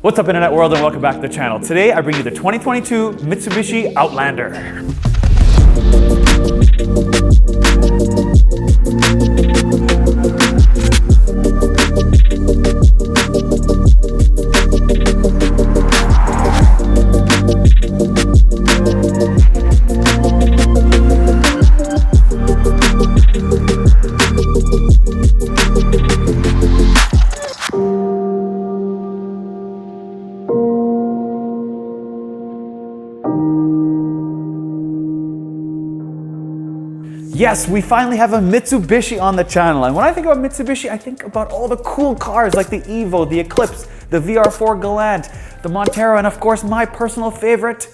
What's up, Internet world, and welcome back to the channel. Today I bring you the 2022 Mitsubishi Outlander. Yes, we finally have a Mitsubishi on the channel, and when I think about Mitsubishi, I think about all the cool cars like the Evo, the Eclipse, the VR4 Galant, the Montero, and of course my personal favorite,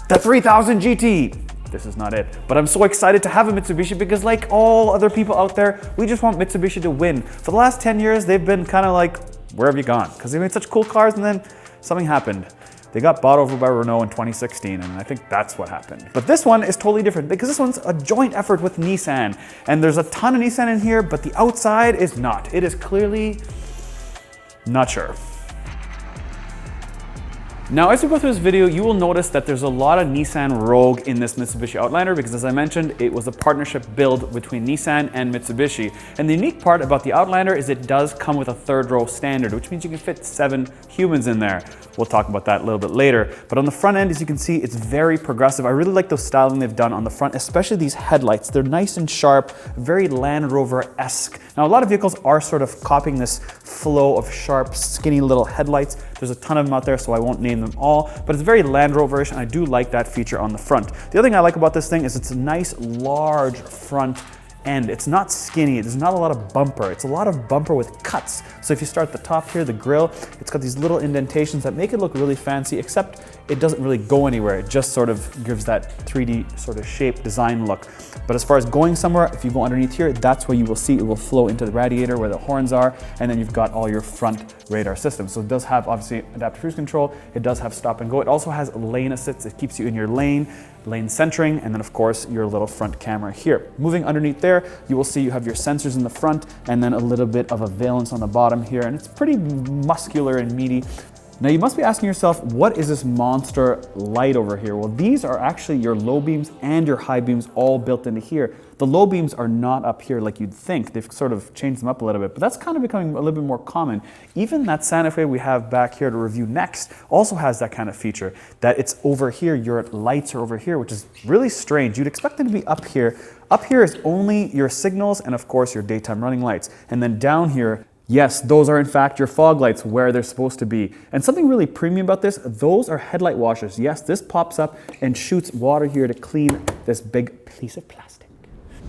the 3000 GT. This is not it, but I'm so excited to have a Mitsubishi because like all other people out there, we just want Mitsubishi to win. For the last 10 years, they've been kind of like, where have you gone? Because they made such cool cars and then something happened. They got bought over by Renault in 2016, and I think that's what happened. But this one is totally different because this one's a joint effort with Nissan. And there's a ton of Nissan in here, but the outside is not. It is clearly not sure. Now, as we go through this video, you will notice that there's a lot of Nissan Rogue in this Mitsubishi Outlander because, as I mentioned, it was a partnership build between Nissan and Mitsubishi. And the unique part about the Outlander is it does come with a third row standard, which means you can fit 7 humans in there. We'll talk about that a little bit later. But on the front end, as you can see, it's very progressive. I really like the styling they've done on the front, especially these headlights. They're nice and sharp, very Land Rover-esque. Now, a lot of vehicles are sort of copying this flow of sharp, skinny little headlights. There's a ton of them out there, so I won't name them all, but it's very Land Rover-ish, and I do like that feature on the front. The other thing I like about this thing is it's a nice, large front end. It's not skinny, there's not a lot of bumper. It's a lot of bumper with cuts. So if you start at the top here, the grille, it's got these little indentations that make it look really fancy, except it doesn't really go anywhere. It just sort of gives that 3D sort of shape design look. But as far as going somewhere, if you go underneath here, that's where you will see it will flow into the radiator where the horns are, and then you've got all your front radar systems. So it does have obviously adaptive cruise control, it does have stop and go. It also has lane assist, it keeps you in your lane centering, and then of course your little front camera here. Moving underneath there, you will see you have your sensors in the front and then a little bit of a valence on the bottom here, and it's pretty muscular and meaty. Now you must be asking yourself, what is this monster light over here? Well, these are actually your low beams and your high beams all built into here. The low beams are not up here like you'd think. They've sort of changed them up a little bit, but that's kind of becoming a little bit more common. Even that Santa Fe we have back here to review next also has that kind of feature, that it's over here, your lights are over here, which is really strange. You'd expect them to be up here. Up here is only your signals and of course your daytime running lights. And then down here, yes, those are in fact your fog lights where they're supposed to be. And something really premium about this, those are headlight washers. Yes, this pops up and shoots water here to clean this big piece of plastic.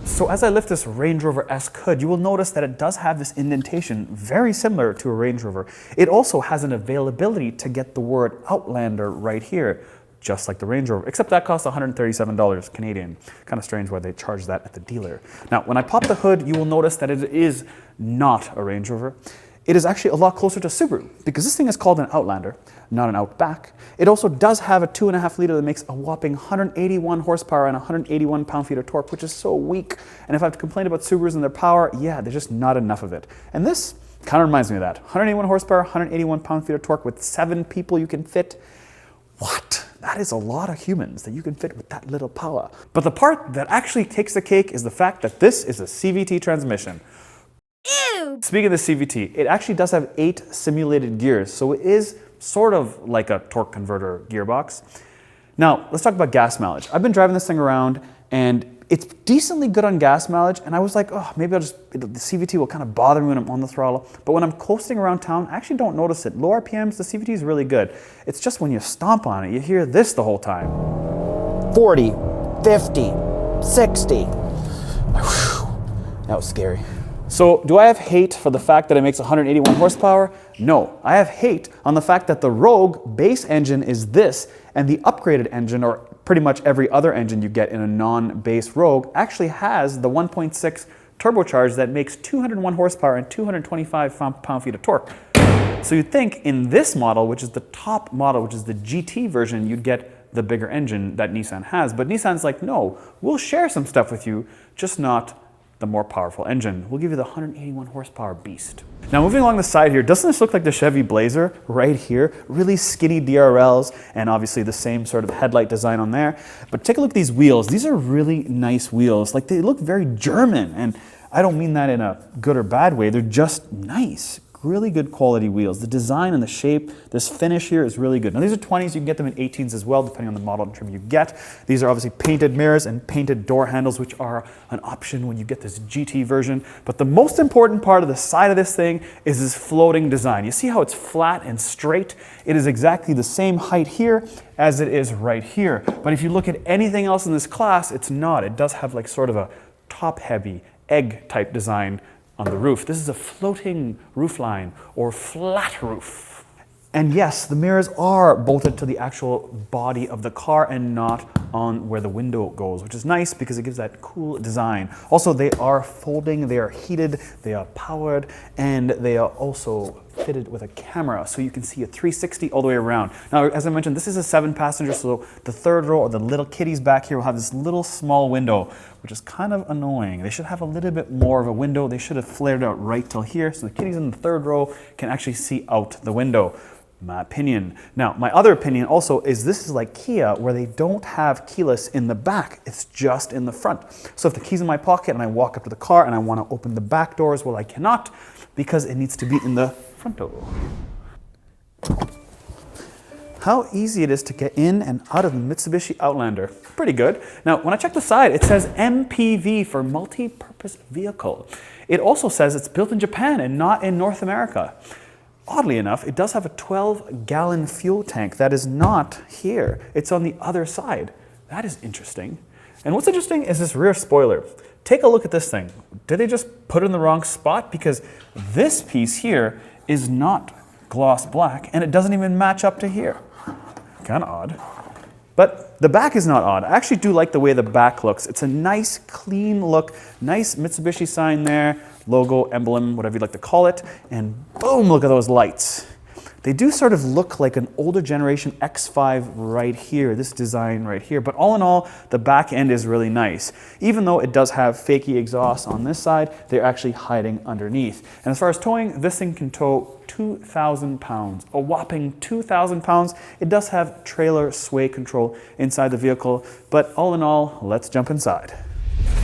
So as I lift this Range Rover-esque hood, you will notice that it does have this indentation very similar to a Range Rover. It also has an availability to get the word Outlander right here, just like the Range Rover, except that costs $137 Canadian. Kind of strange why they charge that at the dealer. Now, when I pop the hood, you will notice that it is not a Range Rover. It is actually a lot closer to Subaru because this thing is called an Outlander, not an Outback. It also does have a 2.5 liter that makes a whopping 181 horsepower and 181 pound-feet of torque, which is so weak. And if I have to complain about Subarus and their power, yeah, there's just not enough of it. And this kind of reminds me of that. 181 horsepower, 181 pound-feet of torque with 7 people you can fit. What? That is a lot of humans that you can fit with that little power. But the part that actually takes the cake is the fact that this is a CVT transmission. Ew. Speaking of the CVT, it actually does have 8 simulated gears, so it is sort of like a torque converter gearbox. Now, let's talk about gas mileage. I've been driving this thing around and it's decently good on gas mileage, and I was like, oh, maybe the CVT will kind of bother me when I'm on the throttle, but when I'm coasting around town, I actually don't notice it. Low RPMs, the CVT is really good. It's just when you stomp on it, you hear this the whole time. 40, 50, 60. That was scary. So do I have hate for the fact that it makes 181 horsepower? No, I have hate on the fact that the Rogue base engine is this, and the upgraded engine, or pretty much every other engine you get in a non-base Rogue, actually has the 1.6 turbocharged that makes 201 horsepower and 225 pound-feet of torque. So you'd think in this model, which is the top model, which is the GT version, you'd get the bigger engine that Nissan has. But Nissan's like, no, we'll share some stuff with you, just not the more powerful engine. We'll give you the 181 horsepower beast. Now moving along the side here, doesn't this look like the Chevy Blazer right here? Really skinny DRLs and obviously the same sort of headlight design on there. But take a look at these wheels. These are really nice wheels. Like they look very German, and I don't mean that in a good or bad way. They're just nice. Really good quality wheels. The design and the shape, this finish here is really good. Now these are 20s, you can get them in 18s as well, depending on the model and trim you get. These are obviously painted mirrors and painted door handles, which are an option when you get this GT version. But the most important part of the side of this thing is this floating design. You see how it's flat and straight? It is exactly the same height here as it is right here. But if you look at anything else in this class, it's not. It does have like sort of a top-heavy, egg-type design on the roof. This is a floating roofline or flat roof. And yes, the mirrors are bolted to the actual body of the car and not on where the window goes, which is nice because it gives that cool design. Also, they are folding, they are heated, they are powered, and they are also fitted with a camera, so you can see a 360 all the way around. Now, as I mentioned, this is a 7-passenger, so the third row or the little kiddies back here will have this little small window, which is kind of annoying. They should have a little bit more of a window. They should have flared out right till here, so the kiddies in the third row can actually see out the window. My opinion. Now, my other opinion also is this is like Kia, where they don't have keyless in the back. It's just in the front. So if the key's in my pocket and I walk up to the car and I want to open the back doors, well, I cannot because it needs to be in the front door. How easy it is to get in and out of the Mitsubishi Outlander. Pretty good. Now, when I check the side, it says MPV for multi-purpose vehicle. It also says it's built in Japan and not in North America. Oddly enough, it does have a 12-gallon fuel tank that is not here. It's on the other side. That is interesting. And what's interesting is this rear spoiler. Take a look at this thing. Did they just put it in the wrong spot? Because this piece here is not gloss black, and it doesn't even match up to here. Kind of odd. But the back is not odd. I actually do like the way the back looks. It's a nice, clean look, nice Mitsubishi sign there, logo, emblem, whatever you'd like to call it, and boom, look at those lights. They do sort of look like an older generation X5 right here, this design right here, but all in all, the back end is really nice. Even though it does have fakey exhaust on this side, they're actually hiding underneath. And as far as towing, this thing can tow 2,000 pounds, a whopping 2,000 pounds. It does have trailer sway control inside the vehicle, but all in all, let's jump inside.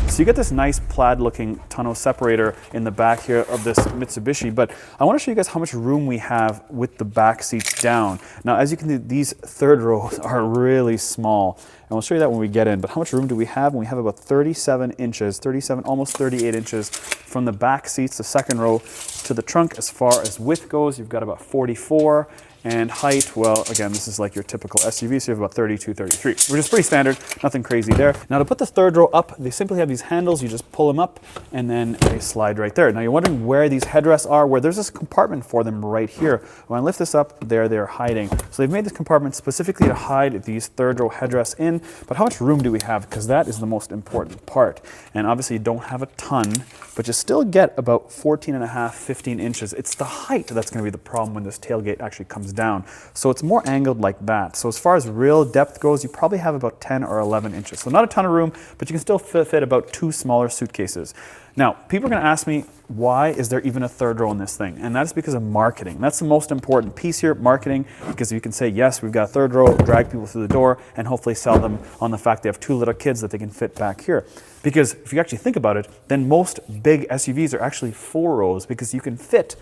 So you get this nice plaid looking tonneau separator in the back here of this Mitsubishi, but I want to show you guys how much room we have with the back seats down. Now, as you can see, these third rows are really small, and we'll show you that when we get in, but how much room do we have? We have about 37 inches, 37, almost 38 inches from the back seats, the second row, to the trunk. As far as width goes, you've got about 44. And height, well, again, this is like your typical SUV, so you have about 32, 33, which is pretty standard, nothing crazy there. Now to put the third row up, they simply have these handles, you just pull them up, and then they slide right there. Now you're wondering where these headrests are, where there's this compartment for them right here. When I lift this up, they're hiding. So they've made this compartment specifically to hide these third row headrests in, but how much room do we have? Because that is the most important part. And obviously you don't have a ton, but you still get about 14 and a half, 15 inches. It's the height that's gonna be the problem when this tailgate actually comes down. So it's more angled like that. So as far as real depth goes, you probably have about 10 or 11 inches. So not a ton of room, but you can still fit about 2 smaller suitcases. Now, people are gonna ask me, why is there even a third row in this thing? And that's because of marketing. That's the most important piece here, marketing, because you can say, yes, we've got a third row, drag people through the door, and hopefully sell them on the fact they have 2 little kids that they can fit back here. Because if you actually think about it, then most big SUVs are actually 4 rows because you can fit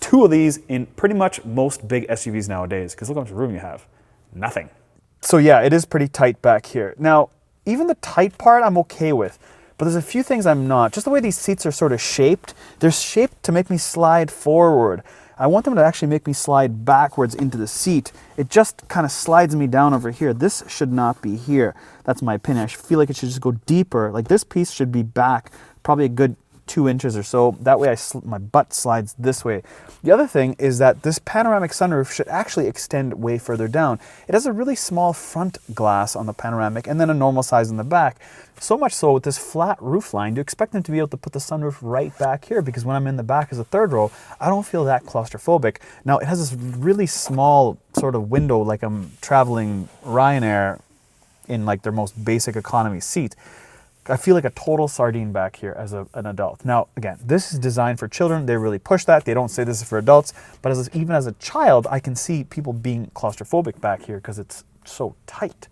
2 of these in pretty much most big SUVs nowadays, because look how much room you have. Nothing. So yeah, it is pretty tight back here. Now, even the tight part I'm okay with, but there's a few things I'm not. Just the way these seats are sort of shaped, they're shaped to make me slide forward. I want them to actually make me slide backwards into the seat. It just kind of slides me down over here. This should not be here. That's my opinion. I feel like it should just go deeper. Like this piece should be back probably a good 2 inches or so. That way my butt slides this way. The other thing is that this panoramic sunroof should actually extend way further down. It has a really small front glass on the panoramic and then a normal size in the back. So much so with this flat roof line, you expect them to be able to put the sunroof right back here, because when I'm in the back as a third row, I don't feel that claustrophobic. Now it has this really small sort of window, like I'm traveling Ryanair in like their most basic economy seat. I feel like a total sardine back here as an adult. Now, again, this is designed for children. They really push that. They don't say this is for adults, but even as a child, I can see people being claustrophobic back here because it's so tight.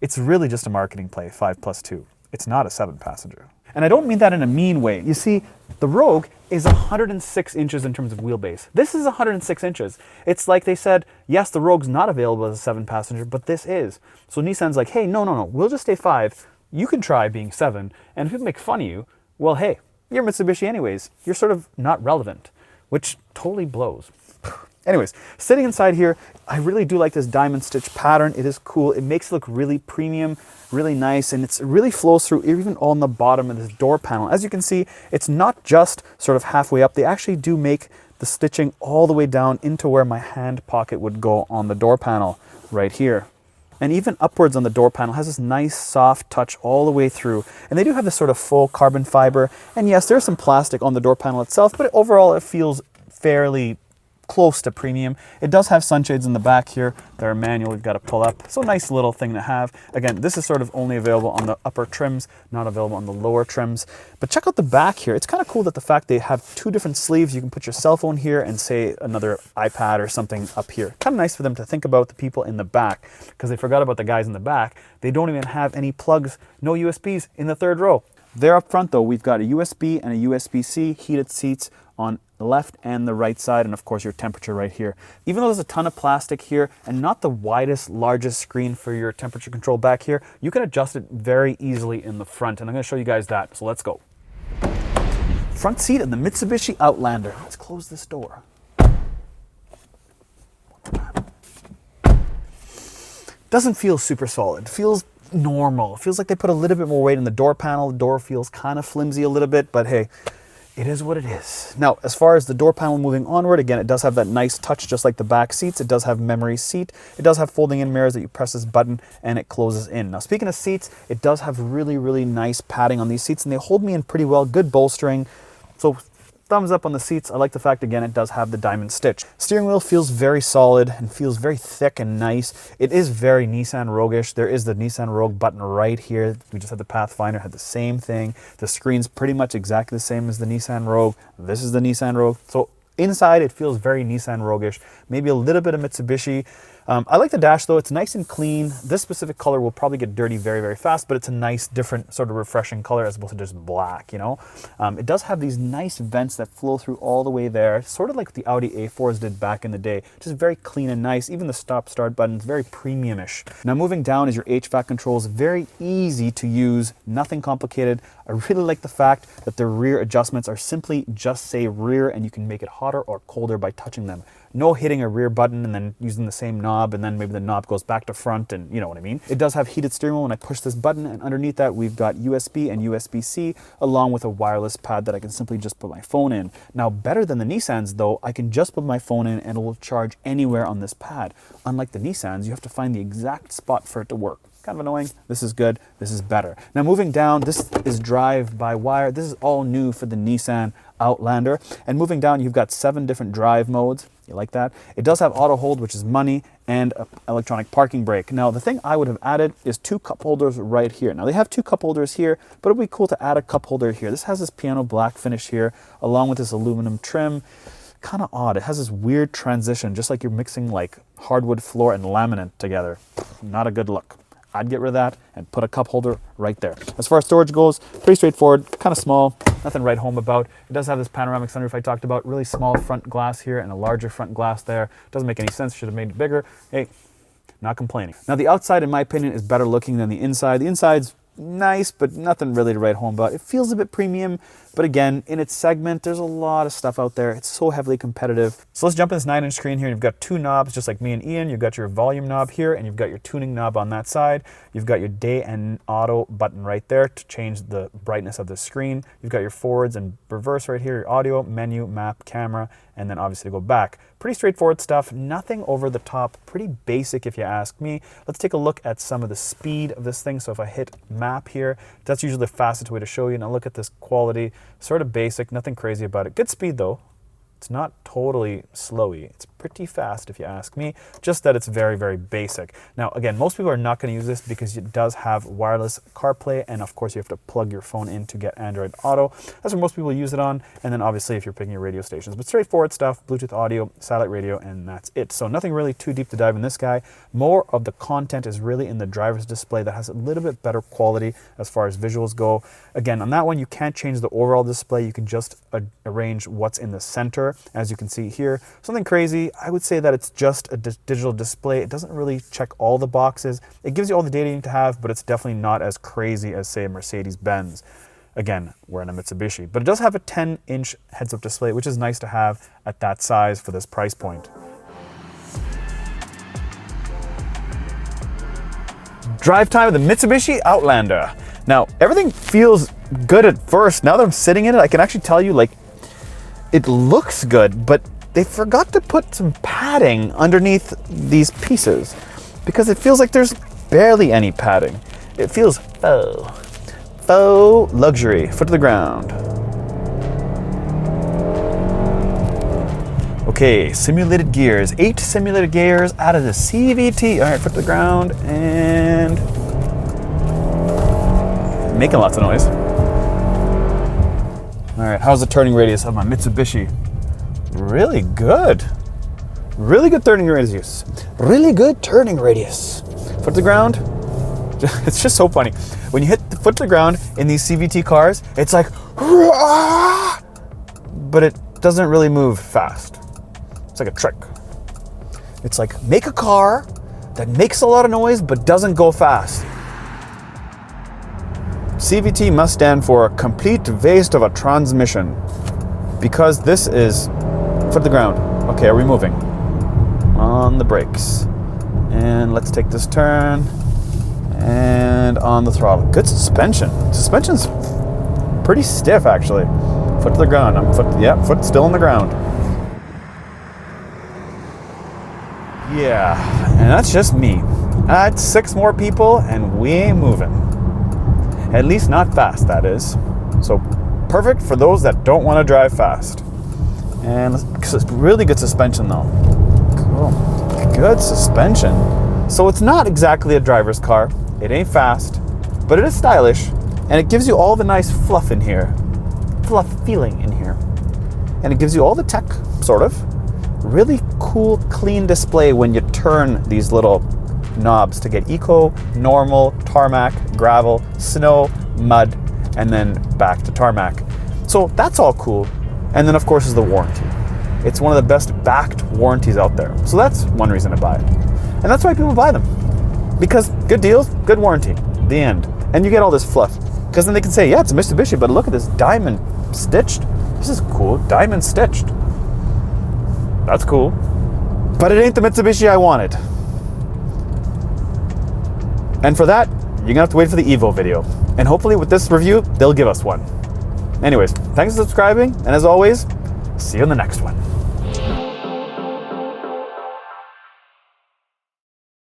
It's really just a marketing play, 5+2. It's not a 7-passenger. And I don't mean that in a mean way. You see, the Rogue is 106 inches in terms of wheelbase. This is 106 inches. It's like they said, yes, the Rogue's not available as a 7-passenger, but this is. So Nissan's like, hey, no, we'll just stay 5. You can try being 7, and if people make fun of you, well, hey, you're Mitsubishi anyways. You're sort of not relevant, which totally blows. Anyways, sitting inside here, I really do like this diamond stitch pattern. It is cool. It makes it look really premium, really nice, and it really flows through even on the bottom of this door panel. As you can see, it's not just sort of halfway up. They actually do make the stitching all the way down into where my hand pocket would go on the door panel right here. And even upwards on the door panel has this nice soft touch all the way through. And they do have this sort of full carbon fiber. And yes, there's some plastic on the door panel itself, but overall it feels fairly close to premium. It does have sunshades in the back here. They're manual, you've got to pull up. So nice little thing to have. Again, this is sort of only available on the upper trims, not available on the lower trims. But check out the back here. It's kind of cool that the fact they have 2 different sleeves. You can put your cell phone here and say another iPad or something up here. Kind of nice for them to think about the people in the back, because they forgot about the guys in the back. They don't even have any plugs, no USBs in the 3rd row. There up front though, we've got a USB and a USB-C, heated seats on the left and the right side, and of course your temperature right here. Even though there's a ton of plastic here and not the widest, largest screen for your temperature control back here, you can adjust it very easily in the front, and I'm going to show you guys that, so let's go. Front seat of the Mitsubishi Outlander. Let's close this door. Doesn't feel super solid. It feels normal. It feels like they put a little bit more weight in the door panel. The door feels kind of flimsy a little bit, but hey, it is what it is. Now, as far as the door panel moving onward, again, it does have that nice touch just like the back seats. It does have memory seat. It does have folding in mirrors that you press this button and it closes in. Now, speaking of seats, it does have really, really nice padding on these seats, and they hold me in pretty well, good bolstering. So thumbs up on the seats. I like the fact, again, it does have the diamond stitch. Steering wheel feels very solid and feels very thick and nice. It is very Nissan Rogue-ish. There is the Nissan Rogue button right here. We just had the Pathfinder, had the same thing. The screen's pretty much exactly the same as the Nissan Rogue. This is the Nissan Rogue. So inside, it feels very Nissan Rogue-ish. Maybe a little bit of Mitsubishi. I like the dash though, it's nice and clean. This specific color will probably get dirty very, very fast, but it's a nice, different, sort of refreshing color as opposed to just black, you know? It does have these nice vents that flow through all the way there, sort of like the Audi A4s did back in the day. Just very clean and nice. Even the stop-start button is very premium-ish. Now moving down is your Hvac controls. Very easy to use, nothing complicated. I really like the fact that the rear adjustments are simply just say rear, and you can make it hotter or colder by touching them. No hitting a rear button and then using the same knob, and then maybe the knob goes back to front, and you know what I mean. It does have heated steering wheel when I push this button, and underneath that we've got USB and USB-C along with a wireless pad that I can simply just put my phone in. Now, better than the Nissans though, I can just put my phone in and it will charge anywhere on this pad. Unlike the Nissans, you have to find the exact spot for it to work. Kind of annoying. This is good. This is better. Now moving down, this is drive-by-wire. This is all new for the Nissan Outlander. And moving down, you've got 7 different drive modes. You like that? It does have auto hold, which is money, and an electronic parking brake. Now, the thing I would have added is 2 cup holders right here. Now, they have 2 cup holders here, but it'd be cool to add a cup holder here. This has this piano black finish here, along with this aluminum trim. Kind of odd. It has this weird transition, just like you're mixing like hardwood floor and laminate together. Not a good look. I'd get rid of that and put a cup holder right there. As far as storage goes, pretty straightforward, kind of small, nothing to write home about. It does have this panoramic sunroof I talked about, really small front glass here and a larger front glass there. Doesn't make any sense, should have made it bigger. Hey, not complaining. Now the outside, in my opinion, is better looking than the inside. The inside's nice, but nothing really to write home about. It feels a bit premium, but again, in its segment, there's a lot of stuff out there. It's so heavily competitive. So let's jump in this 9-inch screen here. You've got 2 knobs, just like me and Ian. You've got your volume knob here, and you've got your tuning knob on that side. You've got your day and auto button right there to change the brightness of the screen. You've got your forwards and reverse right here, your audio, menu, map, camera, and then obviously to go back. Pretty straightforward stuff, nothing over the top, pretty basic if you ask me. Let's take a look at some of the speed of this thing. So if I hit map here, that's usually the fastest way to show you. Now look at this quality, sort of basic, nothing crazy about it. Good speed though. It's not totally slowy. It's pretty pretty fast if you ask me, just that it's very, very basic. Now, again, most people are not going to use this because it does have wireless CarPlay, and of course you have to plug your phone in to get Android Auto. That's what most people use it on, and then obviously if you're picking your radio stations. But straightforward stuff, Bluetooth audio, satellite radio, and that's it. So nothing really too deep to dive in this guy. More of the content is really in the driver's display that has a little bit better quality as far as visuals go. Again, on that one, you can't change the overall display. You can just arrange what's in the center, as you can see here. Something crazy, I would say that it's just a digital display. It doesn't really check all the boxes. It gives you all the data you need to have, but it's definitely not as crazy as, say, a Mercedes-Benz. Again, we're in a Mitsubishi, but it does have a 10-inch heads-up display, which is nice to have at that size for this price point. Drive time of the Mitsubishi Outlander. Now, everything feels good at first. Now that I'm sitting in it, I can actually tell you, like, it looks good, but they forgot to put some padding underneath these pieces because it feels like there's barely any padding. It feels faux luxury. Foot to the ground. Okay, simulated gears. 8 simulated gears out of the CVT. All right, foot to the ground and making lots of noise. All right, how's the turning radius of my Mitsubishi? Really good. Really good turning radius. Really good turning radius. Foot to the ground. It's just so funny. When you hit the foot to the ground in these CVT cars, it's like, but it doesn't really move fast. It's like a trick. It's like, make a car that makes a lot of noise but doesn't go fast. CVT must stand for complete waste of a transmission, because this is foot to the ground. Okay, are we moving? On the brakes. And let's take this turn. And on the throttle. Good suspension. Suspension's pretty stiff, actually. Foot to the ground. Foot still on the ground. Yeah, and that's just me. Add 6 more people and we ain't moving. At least not fast, that is. So perfect for those that don't want to drive fast. And it's really good suspension though. Cool. Good suspension. So it's not exactly a driver's car. It ain't fast, but it is stylish, and it gives you all the nice fluff in here. Fluff feeling in here. And it gives you all the tech, sort of. Really cool, clean display when you turn these little knobs to get eco, normal, tarmac, gravel, snow, mud, and then back to tarmac. So that's all cool. And then of course is the warranty. It's one of the best backed warranties out there. So that's one reason to buy it. And that's why people buy them. Because good deals, good warranty, the end. And you get all this fluff. Because then they can say, yeah, it's a Mitsubishi, but look at this diamond stitched. This is cool, diamond stitched. That's cool. But it ain't the Mitsubishi I wanted. And for that, you're gonna have to wait for the Evo video. And hopefully with this review, they'll give us one. Anyways, thanks for subscribing, and as always, see you in the next one.